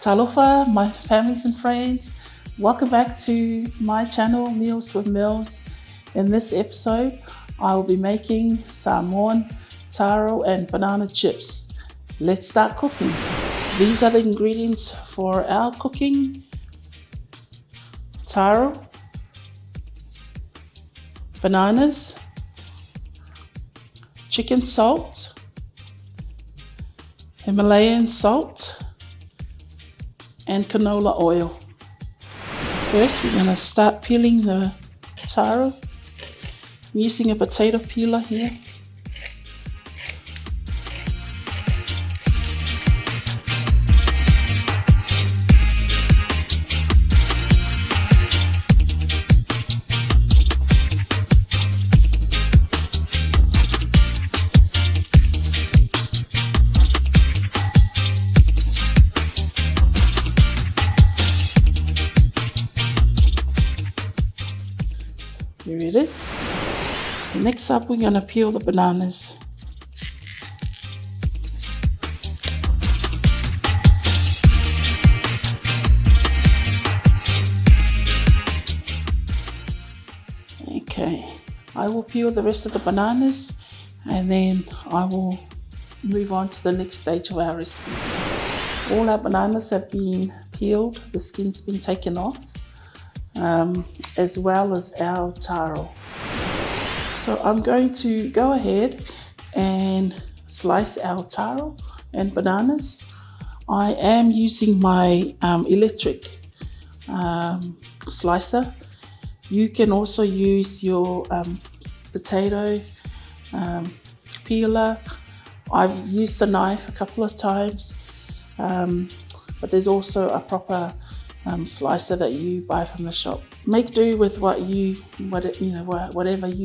Talofa, my families and friends. Welcome back to my channel, Meals with Mills. In this episode, I will be making salmon, taro and banana chips. Let's start cooking. These are the ingredients for our cooking. Taro, bananas, chicken salt, Himalayan salt, and canola oil. First, we're going to start peeling the taro. I'm using a potato peeler here. Here it is. And next up, we're going to peel the bananas. Okay, I will peel the rest of the bananas and then I will move on to the next stage of our recipe. All our bananas have been peeled, the skin's been taken off. As well as our taro. So I'm going to go ahead and slice our taro and bananas. I am using my electric slicer. You can also use your potato peeler. I've used the knife a couple of times, but there's also a proper slicer that you buy from the shop. Make do with whatever you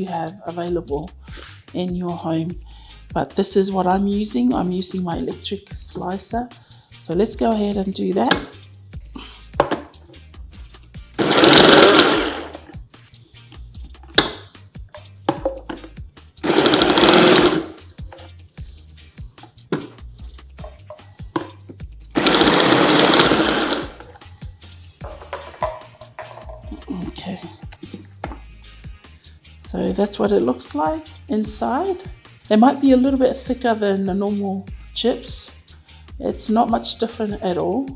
have available in your home. But this is what I'm using. I'm using my electric slicer. So let's go ahead and do that. Okay, so that's what it looks like inside. It might be a little bit thicker than the normal chips. It's not much different at all,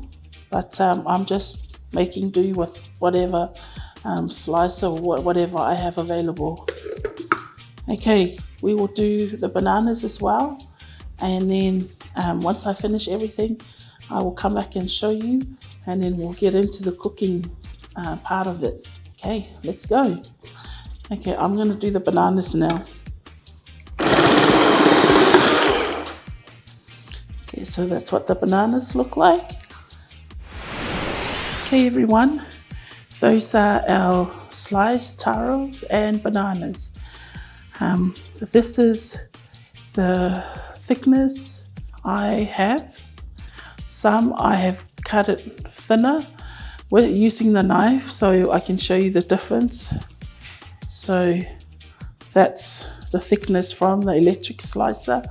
but I'm just making do with whatever slicer or whatever I have available. Okay, we will do the bananas as well, and then once I finish everything, I will come back and show you, and then we'll get into the cooking part of it. Okay, let's go. Okay, I'm going to do the bananas now. Okay, so that's what the bananas look like. Okay, everyone, those are our sliced taros and bananas. This is the thickness I have. Some I have cut it thinner. We're using the knife so I can show you the difference. So that's the thickness from the electric slicer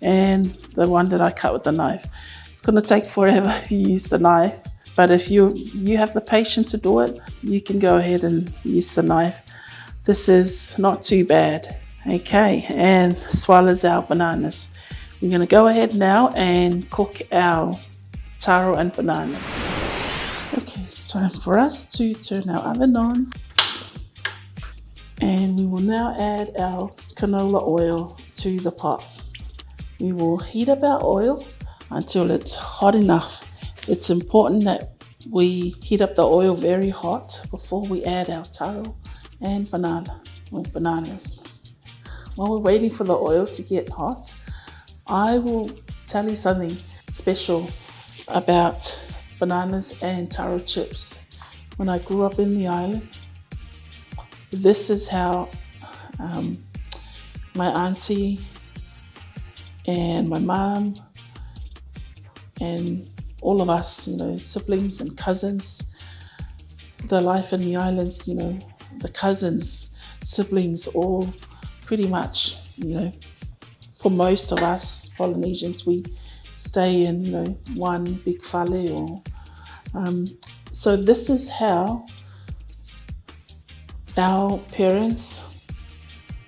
and the one that I cut with the knife. It's going to take forever if you use the knife, but if you have the patience to do it, you can go ahead and use the knife. This is not too bad. Okay, and as well as our bananas. We're going to go ahead now and cook our taro and bananas. Okay, it's time for us to turn our oven on, and we will now add our canola oil to the pot. We will heat up our oil until it's hot enough. It's important that we heat up the oil very hot before we add our taro and bananas. While we're waiting for the oil to get hot, I will tell you something special about bananas and taro chips. When I grew up in the island, this is how my auntie and my mom and all of us, siblings and cousins, the life in the islands, the cousins, siblings, all pretty much, for most of us Polynesians, we stay in, one big fale or So this is how our parents,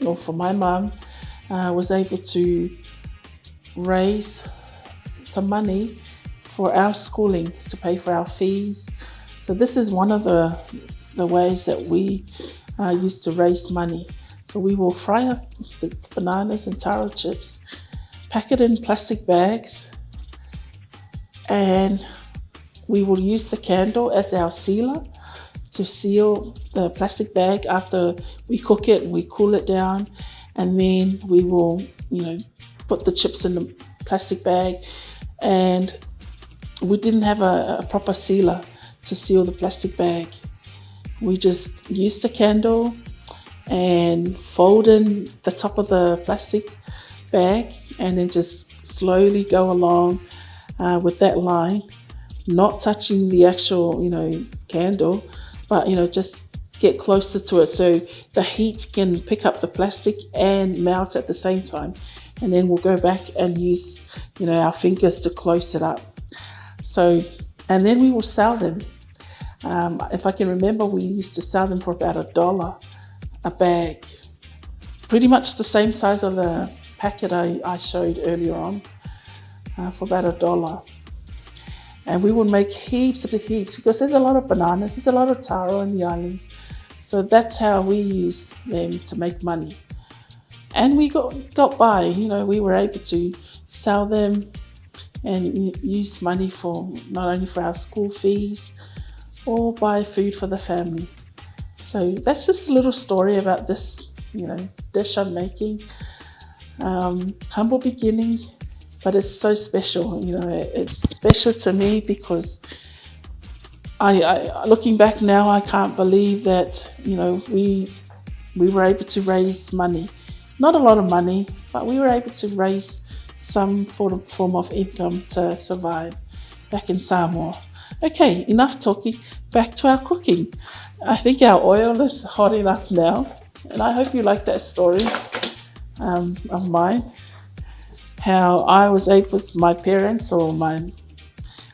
or for my mom, was able to raise some money for our schooling, to pay for our fees. So this is one of the ways that we used to raise money. So we will fry up the bananas and taro chips, pack it in plastic bags, and we will use the candle as our sealer to seal the plastic bag after we cook it and we cool it down. And then we will, put the chips in the plastic bag. And we didn't have a proper sealer to seal the plastic bag. We just used the candle and fold in the top of the plastic bag and then just slowly go along with that line, not touching the actual, candle, but, just get closer to it so the heat can pick up the plastic and melt at the same time. And then we'll go back and use, our fingers to close it up. So, and then we will sell them. If I can remember, we used to sell them for about $1 a bag. Pretty much the same size of the packet I showed earlier on, for about $1. And we would make heaps because there's a lot of bananas, there's a lot of taro in the islands. So that's how we use them to make money. And we got by, we were able to sell them and use money for not only for our school fees or buy food for the family. So that's just a little story about this, dish I'm making. Humble beginning, but it's so special. It's special to me because I looking back now, I can't believe that, we were able to raise money. Not a lot of money, but we were able to raise some form of income to survive back in Samoa. Okay, enough talking. Back to our cooking. I think our oil is hot enough now, and I hope you like that story of mine. How I was able, with my parents or my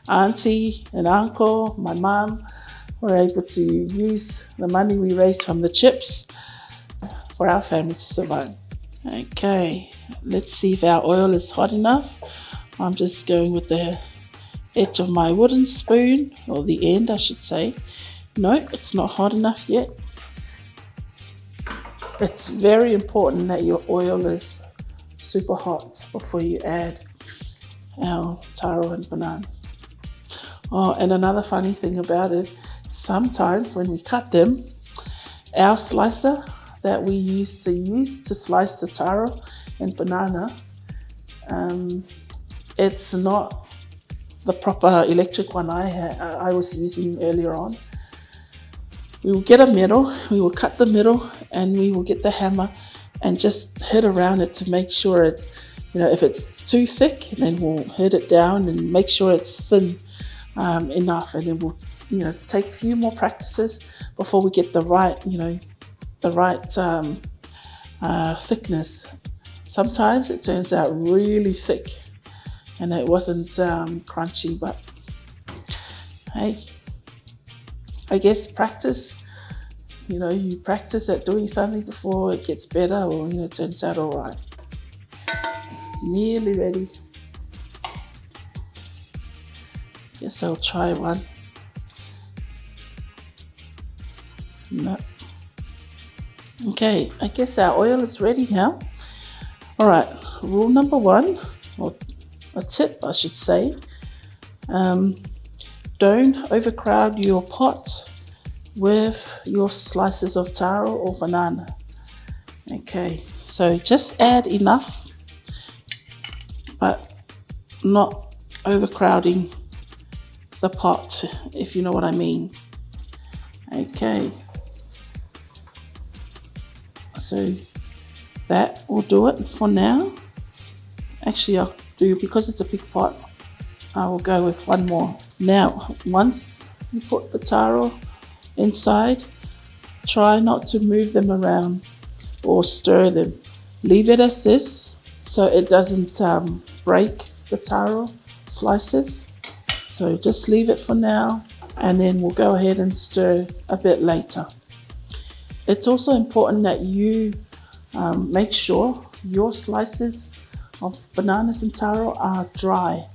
auntie and uncle, my mom, were able to use the money we raised from the chips for our family to survive. Okay, let's see if our oil is hot enough. I'm just going with the edge of my wooden spoon, or the end I should say. No, it's not hot enough yet. It's very important that your oil is super hot before you add our taro and banana. Oh, and another funny thing about it, sometimes when we cut them, our slicer that we used to slice the taro and banana, it's not the proper electric one I was using earlier on. We will get a middle, we will cut the middle, and we will get the hammer and just hit around it to make sure it's, if it's too thick, then we'll hit it down and make sure it's thin enough, and then we'll, take a few more practices before we get the right, thickness. Sometimes it turns out really thick and it wasn't crunchy, but hey, I guess practice, you practice at doing something before it gets better, or it turns out all right. Nearly ready. Guess I'll try one. No. Okay, I guess our oil is ready now. All right, rule number 1, or a tip I should say, don't overcrowd your pot with your slices of taro or banana. Okay, so just add enough, but not overcrowding the pot, if you know what I mean. Okay, so that will do it for now. Actually, I'll do, because it's a big pot, I will go with one more. Now, once you put the taro inside, try not to move them around or stir them. Leave it as this so it doesn't break the taro slices. So just leave it for now. and then we'll go ahead and stir a bit later. It's also important that you make sure your slices of bananas and taro are dry.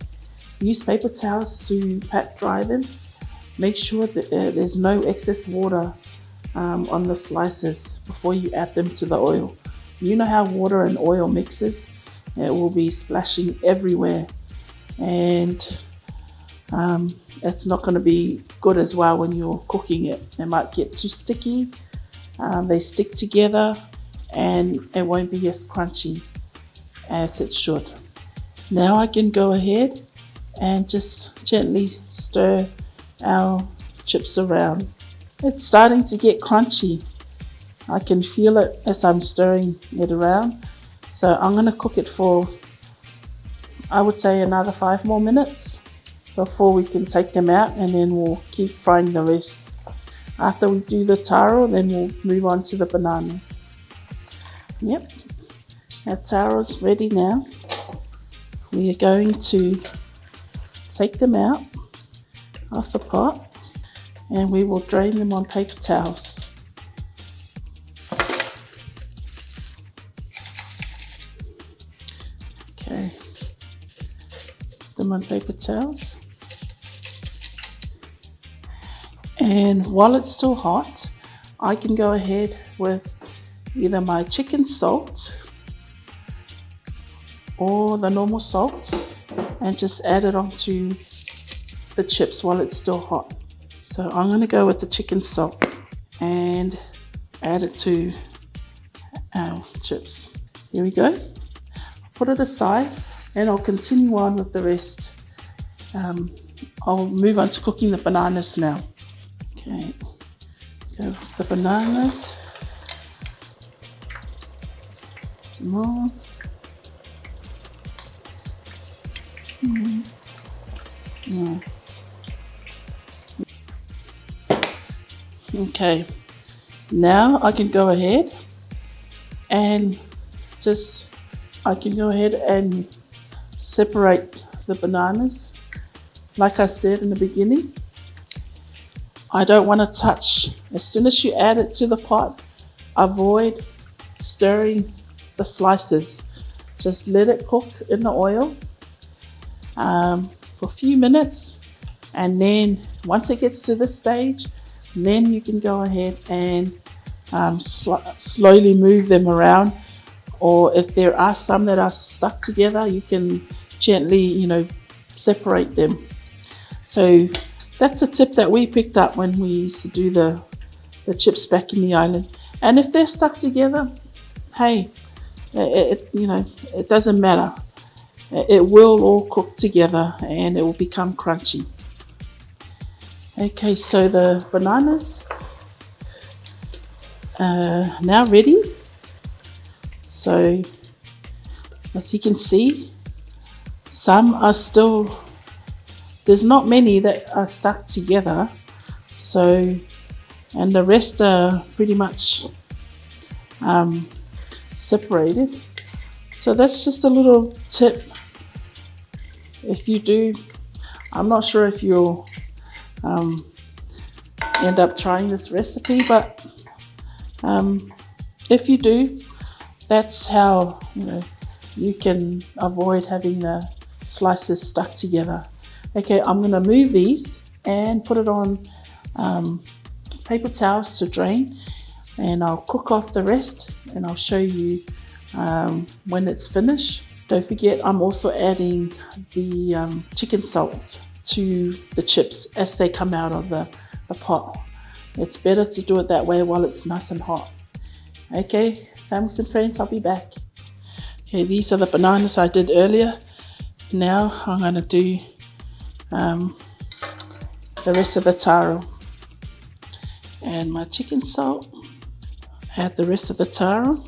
Use paper towels to pat dry them. Make sure that there's no excess water on the slices before you add them to the oil. You know how water and oil mixes? It will be splashing everywhere, and it's not going to be good as well when you're cooking it. It might get too sticky, they stick together, and it won't be as crunchy as it should. Now I can go ahead and just gently stir our chips around. It's starting to get crunchy. I can feel it as I'm stirring it around. So I'm going to cook it for, I would say, another 5 more minutes before we can take them out, and then we'll keep frying the rest. After we do the taro, then we'll move on to the bananas. Yep, our taro's ready now. We are going to take them out of the pot, and we will drain them on paper towels. Okay, put them on paper towels. And while it's still hot, I can go ahead with either my chicken salt or the normal salt and just add it onto the chips while it's still hot. So I'm going to go with the chicken salt and add it to our chips. Here we go. Put it aside and I'll continue on with the rest. I'll move on to cooking the bananas now. Okay, go with the bananas. Some more. Okay, now I can go ahead and separate the bananas. Like I said in the beginning, I don't want to touch. As soon as you add it to the pot, avoid stirring the slices. Just let it cook in the oil for a few minutes, and then once it gets to this stage, then you can go ahead and slowly move them around, or if there are some that are stuck together, you can gently, separate them. So that's a tip that we picked up when we used to do the chips back in the island. And if they're stuck together, hey, it doesn't matter. It will all cook together and it will become crunchy. Okay, so the bananas are now ready. So as you can see, some are still, there's not many that are stuck together. So, and the rest are pretty much separated. So that's just a little tip. If you do, I'm not sure if you'll end up trying this recipe, but if you do, that's how you can avoid having the slices stuck together. Okay, I'm going to move these and put it on paper towels to drain, and I'll cook off the rest and I'll show you when it's finished. Don't forget, I'm also adding the chicken salt to the chips as they come out of the pot. It's better to do it that way while it's nice and hot. Okay, families and friends, I'll be back. Okay, these are the bananas I did earlier. Now I'm going to do the rest of the taro. And my chicken salt. Add the rest of the taro.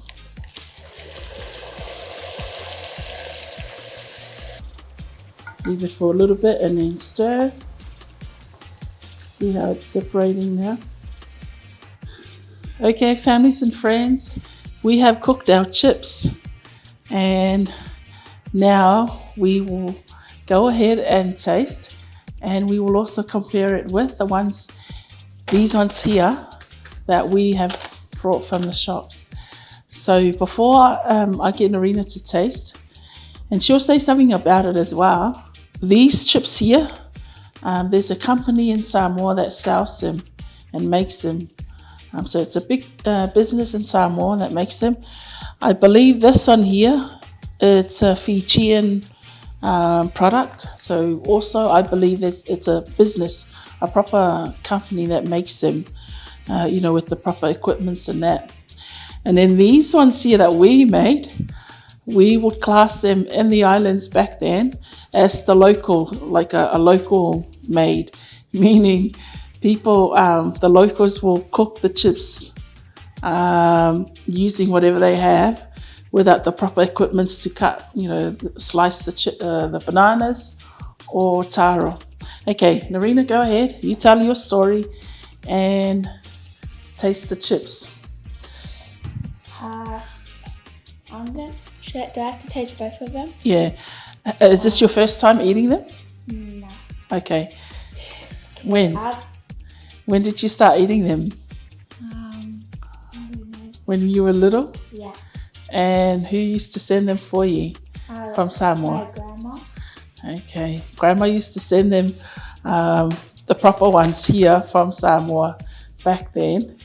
Leave it for a little bit and then stir. See how it's separating now? Okay, families and friends, we have cooked our chips, and now we will go ahead and taste and we will also compare it with these ones here that we have brought from the shops. So before I get Narina to taste, and she'll say something about it as well. These chips here, there's a company in Samoa that sells them and makes them. So it's a big business in Samoa that makes them. I believe this one here, it's a Fijian product. So also I believe it's a business, a proper company that makes them, with the proper equipments and that. And then these ones here that we made, we would class them in the islands back then as the local, like a local made, meaning people, the locals will cook the chips using whatever they have without the proper equipments to cut, slice the bananas or taro. Okay, Narina, go ahead. You tell your story and taste the chips. Do I have to taste both of them? Yeah. Is this your first time eating them? No. Okay. When? When did you start eating them? When you were little? Yeah. And who used to send them for you from Samoa? My grandma. Okay. Grandma used to send them, the proper ones here from Samoa back then,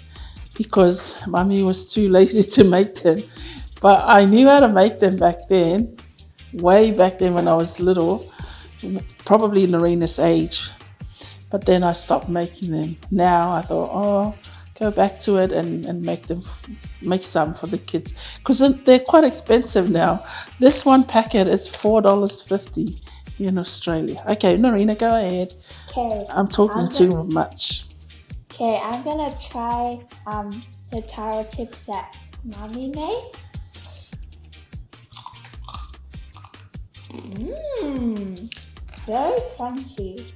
because Mummy was too lazy to make them. But I knew how to make them back then, way back then when I was little, probably Narina's age. But then I stopped making them. Now I thought, go back to it and make some for the kids. Because they're quite expensive now. This one packet is $4.50 in Australia. Okay, Narina, go ahead. Okay. I'm talking too much. Okay, I'm gonna try the taro chips that Mommy made. Very crunchy.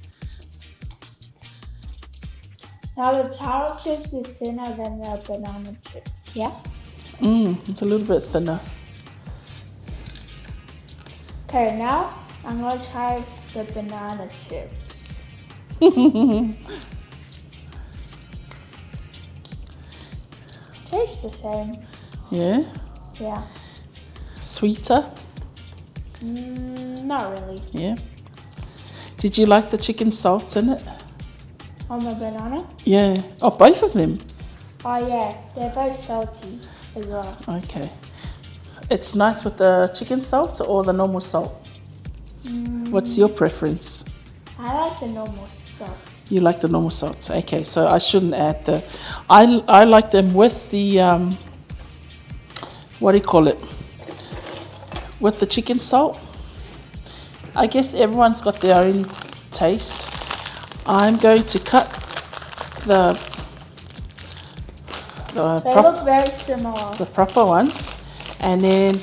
Now the taro chips is thinner than the banana chips. Yeah? It's a little bit thinner. Okay, now I'm gonna try the banana chips. Tastes the same. Yeah? Yeah. Sweeter? Not really. Yeah. Did you like the chicken salt in it? On the banana? Yeah. Oh, both of them? Oh yeah, they're both salty as well. Okay. It's nice with the chicken salt or the normal salt? What's your preference? I like the normal salt. You like the normal salt. Okay, so I shouldn't add the... I like them with the... what do you call it? With the chicken salt. I guess everyone's got their own taste. I'm going to cut They look very similar. the proper ones, and then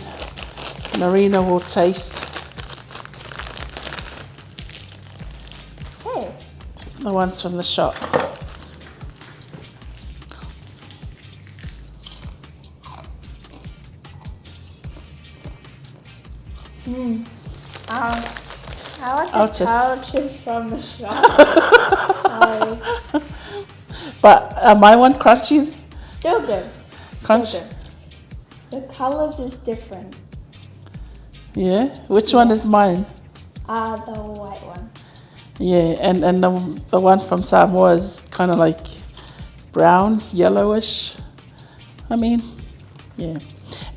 Narina will taste the ones from the shop. I like I'll the taste. taro chips from the shop. Sorry. But my one crunchy? Still good. Crunch? Still good. The colors is different. Yeah? Which one is mine? The white one. Yeah, and the one from Samoa is kind of like brown, yellowish. I mean, yeah.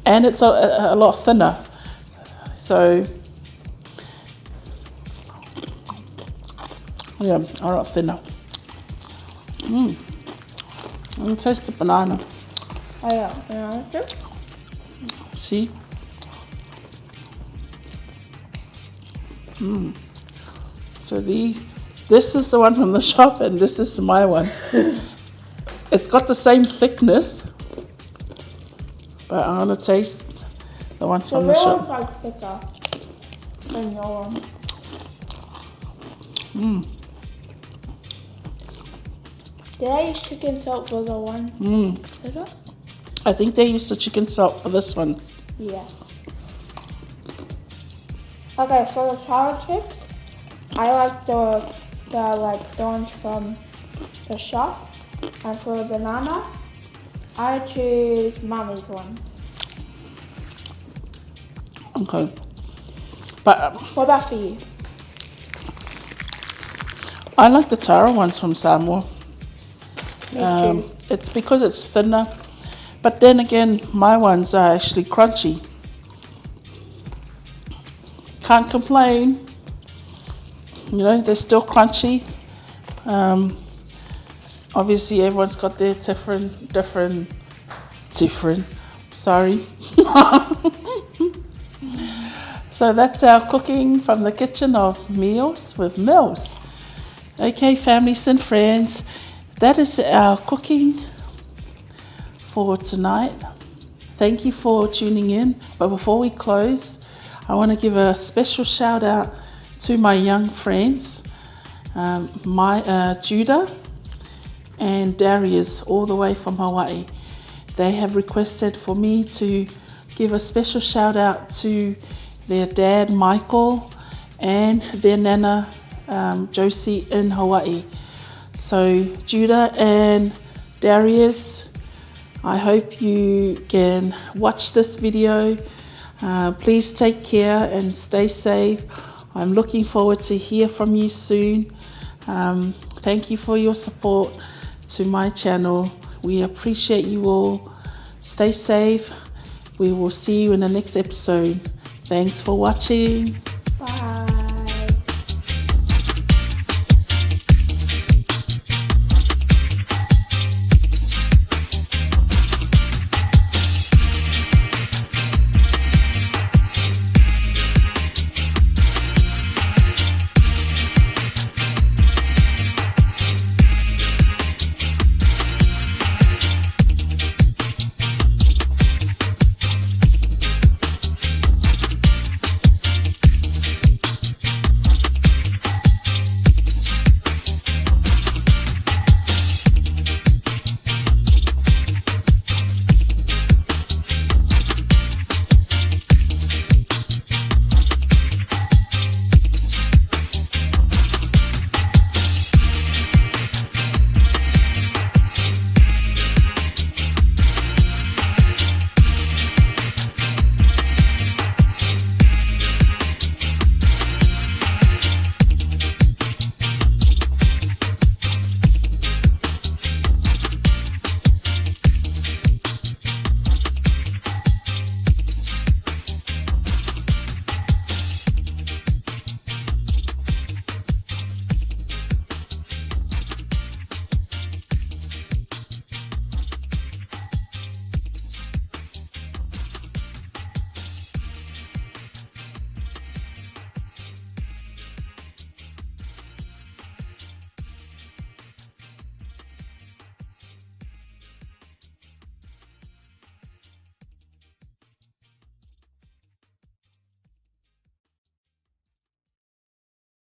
And it's a lot thinner. So, yeah, a lot thinner. Let me taste the banana. Oh yeah, banana chips? See? So this is the one from the shop and this is my one. It's got the same thickness, but I'm gonna taste the one from the shop. The real one's like thicker than your one. Did I use chicken salt for the one? Is it? I think they used the chicken salt for this one. Yeah. Okay, for the taro chips, I like the the ones from the shop. And for a banana, I choose Mummy's one. Okay. But What about for you? I like the Taro ones from Samoa. Me too. It's because it's thinner. But then again, my ones are actually crunchy. Can't complain. You know, they're still crunchy. Obviously, everyone's got their different. Sorry. So that's our cooking from the kitchen of Meals with Mills. Okay, families and friends, that is our cooking for tonight. Thank you for tuning in. But before we close, I want to give a special shout out to my young friends, Judah and Darius, all the way from Hawaii. They have requested for me to give a special shout out to their dad, Michael, and their nana, Josie, in Hawaii. So Judah and Darius, I hope you can watch this video. Please take care and stay safe. I'm looking forward to hear from you soon. Thank you for your support to my channel. We appreciate you all. Stay safe. We will see you in the next episode. Thanks for watching.